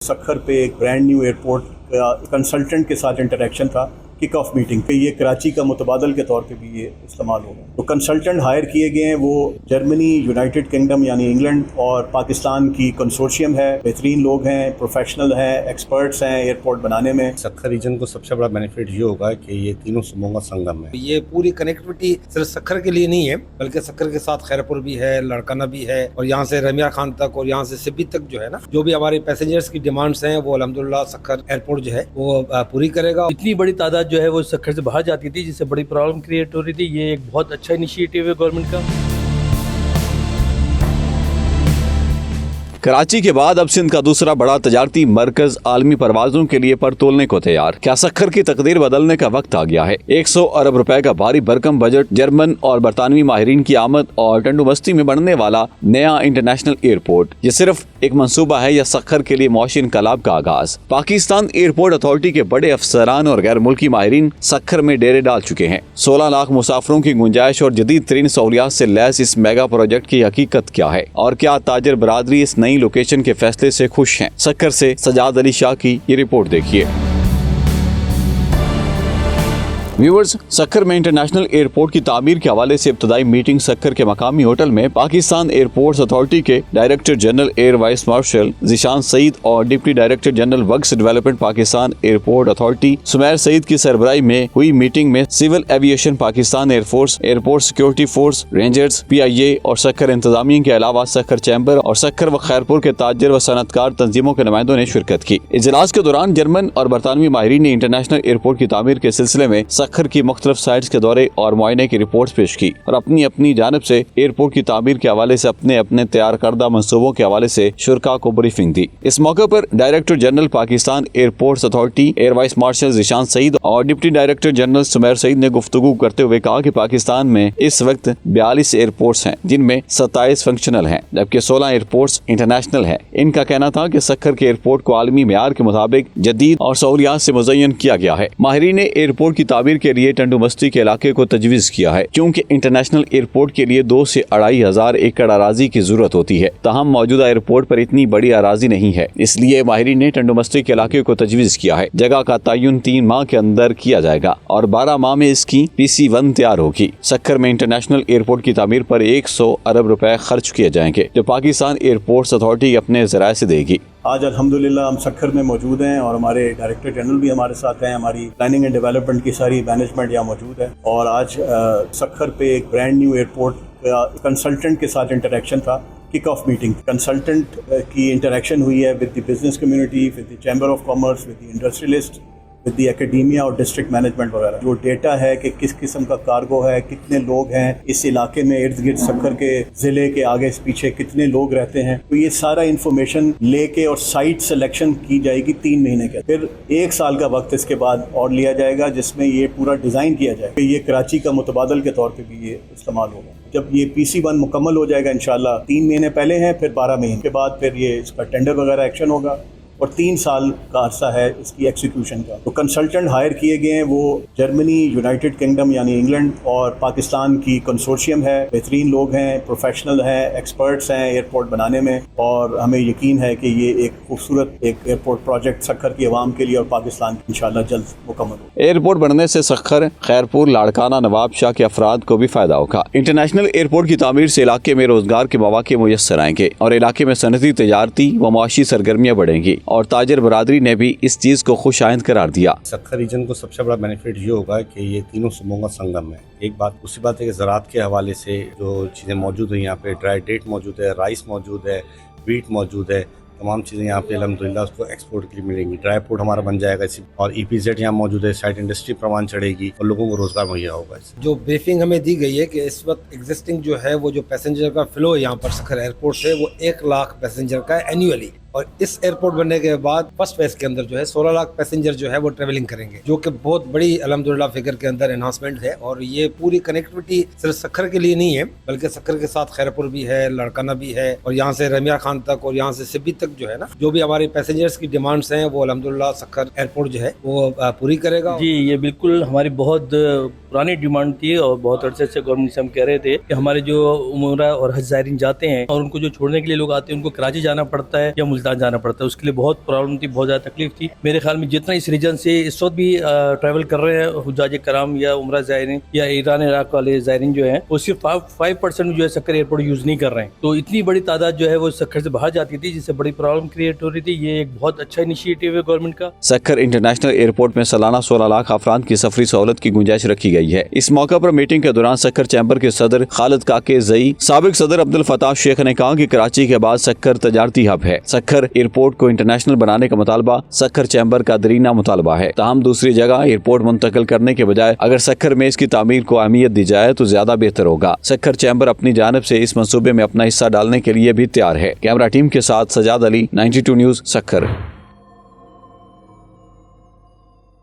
सखर पे एक brand new airport का कंसल्टेंट के साथ इंटरेक्शन था किक ऑफ मीटिंग पे। ये कराची का मुतबादल के तौर पे भी ये इस्तेमाल होगा। तो कंसल्टेंट हायर किए गए हैं, वो जर्मनी, यूनाइटेड किंगडम यानी इंग्लैंड और पाकिस्तान की कंसोर्शियम है। बेहतरीन लोग हैं, प्रोफेशनल हैं, एक्सपर्ट्स हैं एयरपोर्ट बनाने में। सखर रीजन को सबसे बड़ा बेनिफिट ये होगा कि ये तीनों सूबों का संगम है। ये पूरी कनेक्टिविटी सिर्फ सखर के लिए नहीं है, बल्कि सखर के साथ खैरपुर भी है, लड़काना भी है, और यहाँ से रमिया खान तक और यहाँ से सिब्बी तक जो है ना, जो भी हमारे पैसेंजर्स की डिमांड्स हैं वो अल्हम्दुलिल्लाह सखर एयरपोर्ट जो है वो पूरी करेगा। इतनी बड़ी तादाद जो है वो सखर से बाहर जाती थी, जिससे बड़ी प्रॉब्लम क्रिएट हो रही थी। ये एक बहुत अच्छा इनिशिएटिव है गवर्नमेंट का। कराची के बाद अब सिंध का दूसरा बड़ा तजारती मरकज आलमी परवाजों के लिए पर तोलने को तैयार। क्या सखर की तकदीर बदलने का वक्त आ गया है? 100 अरब रुपए का भारी भरकम बजट, जर्मन और बरतानवी माहिरीन की आमद और टंडू बस्ती में बनने वाला नया इंटरनेशनल एयरपोर्ट, ये सिर्फ एक मंसूबा है या सखर के लिए मौशी इनकलाब का आगाज? पाकिस्तान एयरपोर्ट अथॉरिटी के बड़े अफसरान और गैर मुल्की माहिरीन सखर में डेरे डाल चुके हैं। 16 लाख मुसाफिरों की गुंजाइश और जदीद तरीन सहूलियात से लैस इस मेगा प्रोजेक्ट की हकीकत क्या है, और क्या ताजर बरादरी इस नई लोकेशन के फैसले से खुश हैं? सखर से सजाद अली शाह की ये रिपोर्ट देखिए। व्यूअर्स, सखर में इंटरनेशनल एयरपोर्ट की तामीर के हवाले से इब्तदाई मीटिंग सखर के मकामी होटल में पाकिस्तान एयरपोर्ट्स अथॉरिटी के director general air vice marshal Zeeshan Saeed और deputy director general works development Pakistan airport authority Sumair Saeed की सरबराही में हुई। मीटिंग में civil aviation Pakistan air force, airport security force, rangers, PIA और सखर इंतजामिया के अलावा सखर चैम्बर और सखर व खैरपुर के ताजर व सनतकार तंजीमों के नुमाइंदों ने शिरकत की। इजलास के दौरान जर्मन और बरतानवी माहिरीन ने इंटरनेशनल एयरपोर्ट की तामीर के सिलसिले में सखर की मुख्तलिफ साइट्स के दौरे और मुआयने की रिपोर्ट्स पेश की और अपनी अपनी जानिब से एयरपोर्ट की तामीर के हवाले से अपने अपने तैयार करदा मंसूबों के हवाले से शुरका को ब्रीफिंग दी। इस मौके पर director general Pakistan airports authority air vice marshal Zeeshan Saeed और deputy director general Sumair Saeed ने गुफ्तगू करते हुए कहा कि पाकिस्तान में इस वक्त 42 एयरपोर्ट्स हैं, जिनमें 27 फंक्शनल हैं, जबकि 16 एयरपोर्ट्स इंटरनेशनल हैं। इनका कहना था कि सखर के एयरपोर्ट को आलमी मेयार के मुताबिक जदीद और सहूलियात से मुज़य्यन किया गया है। माहिरीन ने एयरपोर्ट की तामीर के लिए टंडू बस्ती के इलाके को तजवीज किया है, क्योंकि इंटरनेशनल एयरपोर्ट के लिए 2 से 2,500 एकड़ अराजी की जरूरत होती है। ताहम मौजूदा एयरपोर्ट पर इतनी बड़ी अराजी नहीं है, इसलिए माहिरीन ने टंडू बस्ती के इलाके को तजवीज किया है। जगह का तयन 3 माह के अंदर किया जाएगा और 12 माह में इसकी PC1 तैयार होगी। सखर में इंटरनेशनल एयरपोर्ट की तामीर पर 100 अरब रुपए खर्च किए जाएंगे, जो पाकिस्तान एयरपोर्ट्स अथॉरिटी अपने ज़राए से देगी। आज अल्हम्दुलिल्लाह हम सखर में मौजूद हैं और हमारे डायरेक्टर जनरल भी हमारे साथ हैं। हमारी प्लानिंग एंड डेवलपमेंट की सारी मैनेजमेंट यहाँ मौजूद है। और आज सखर पे एक ब्रांड न्यू एयरपोर्ट का कंसल्टेंट के साथ इंटरेक्शन था किक ऑफ मीटिंग। कंसल्टेंट की इंटरेक्शन हुई है with the business community, with the chamber of commerce, with the industrialist, with the academia और डिस्ट्रिक्ट मैनेजमेंट वगैरह। जो डेटा है कि किस किस्म का कार्गो है, कितने लोग हैं इस इलाके में, इर्द गिर्द सखर के ज़िले के आगे पीछे कितने लोग रहते हैं, तो ये सारा इन्फॉर्मेशन लेके और साइट सिलेक्शन की जाएगी 3 महीने के। फिर 1 साल का वक्त इसके बाद और लिया जाएगा, जिसमें ये पूरा डिज़ाइन किया जाएगा। ये कराची का मुतबादल के तौर पर भी ये इस्तेमाल होगा। जब ये PC1 मुकम्मल हो जाएगा इंशाल्लाह, 3 महीने पहले हैं, फिर 12 महीने के बाद फिर ये इसका टेंडर वगैरह एक्शन होगा और 3 साल का अरसा है इसकी एग्जीक्यूशन का। तो कंसल्टेंट हायर किए गए हैं, वो जर्मनी, यूनाइटेड किंगडम यानी इंग्लैंड और पाकिस्तान की कंसोर्शियम है। बेहतरीन लोग हैं, प्रोफेशनल हैं, एक्सपर्ट्स हैं एयरपोर्ट बनाने में, और हमें यकीन है कि ये एक खूबसूरत एक एयरपोर्ट प्रोजेक्ट सखर की आवाम के लिए और पाकिस्तान इंशाल्लाह जल्द मुकम्मल हो। एयरपोर्ट बनने से सखर, खैरपुर, लाड़काना, नवाब शाह के अफराद को भी फायदा होगा। इंटरनेशनल एयरपोर्ट की तामीर से इलाके में रोजगार के मौके मुयस्सर आएंगे और इलाके में सनती, तजारती व मुआशी सरगर्मियाँ बढ़ेंगी, और ताजर बरादरी ने भी इस चीज को खुश आइंद करार दिया। सखर रीजन को सबसे बड़ा बेनिफिट ये होगा कि ये तीनों सूबों का संगम है। एक बात, दूसरी बात है कि ज़राअत के हवाले से जो चीज़ें मौजूद हैं यहाँ पे, ड्राई डेट मौजूद है, राइस मौजूद है, वीट मौजूद है, तमाम चीज़ें यहाँ पे अल्हम्दुलिल्लाह उसको एक्सपोर्ट के लिए मिलेंगी। ड्राई पोर्ट हमारा बन जाएगा इसी, और EPZ यहाँ मौजूद है, साइट इंडस्ट्री प्रवान चढ़ेगी और लोगों को रोजगार मुहैया होगा इससे। जो ब्रीफिंग हमें दी गई है कि इस वक्त एग्जिस्टिंग जो है वो जो पैसेंजर का फ्लो है यहाँ पर सखर एयरपोर्ट से, वो 1 लाख पैसेंजर का है एनुअली। और इस एयरपोर्ट बनने के बाद फर्स्ट फेज के अंदर जो है 16 लाख पैसेंजर जो है वो ट्रेवलिंग करेंगे, जो कि बहुत बड़ी अल्हम्दुलिल्लाह फिगर के अंदर एनहांसमेंट है। और ये पूरी कनेक्टिविटी सिर्फ सखर के लिए नहीं है, बल्कि सखर के साथ खैरपुर भी है, लड़काना भी है, और यहाँ से रमिया खान तक और यहाँ से सिब्बी तक जो है ना, जो भी हमारे पैसेंजर्स की डिमांड्स हैं वो अल्हम्दुलिल्लाह सखर एयरपोर्ट जो है वो पूरी करेगा। जी, ये बिल्कुल हमारी बहुत पुरानी डिमांड थी और बहुत अरसे से गवर्नमेंट से हम कह रहे थे कि हमारे जो उमरा और हज ज़ायरीन जाते हैं और उनको जो छोड़ने के लिए लोग आते हैं, उनको कराची जाना पड़ता है या मुल्तान जाना पड़ता है, उसके लिए बहुत प्रॉब्लम थी, बहुत ज़्यादा तकलीफ थी। मेरे ख्याल में जितना इस रीजन से इस वक्त भी ट्रैवल कर रहे हैं हुज्जाज कराम या उम्रा ज़ायरीन या ईरान इराक वाले ज़ायरीन जो हैं, वो सिर्फ 5% जो है सक्कर एयरपोर्ट यूज़ नहीं कर रहे हैं। तो इतनी बड़ी तादाद जो है वो सक्कर से बाहर जाती थी, जिससे बड़ी प्रॉब्लम क्रिएट हो रही थी। ये एक बहुत अच्छा इनिशिएटिव है गवर्नमेंट का। सक्कर इंटरनेशनल एयरपोर्ट में सालाना 16 लाख अफराद की सफरी सहूलत की गुंजाइश रखी गई है। इस मौका पर मीटिंग के दौरान सक्कर चैम्बर के सदर खालिद काके ज़ई, साबिक सदर अब्दुल फताह शेख ने कहा कि कराची के बाद सक्कर तजारती हब है। सक्कर एयरपोर्ट को इंटरनेशनल बनाने का मुतालबा सक्कर चैम्बर का दरीना मुतालबा है। ताहम दूसरी जगह एयरपोर्ट मुंतकिल करने के बजाय अगर सक्कर में इसकी तामीर को अहमियत दी जाए तो ज्यादा बेहतर होगा। सक्कर चैम्बर अपनी जानिब से इस मंसूबे में अपना हिस्सा डालने के लिए भी तैयार है। कैमरा टीम के साथ सजाद अली, 92 न्यूज़, सक्कर।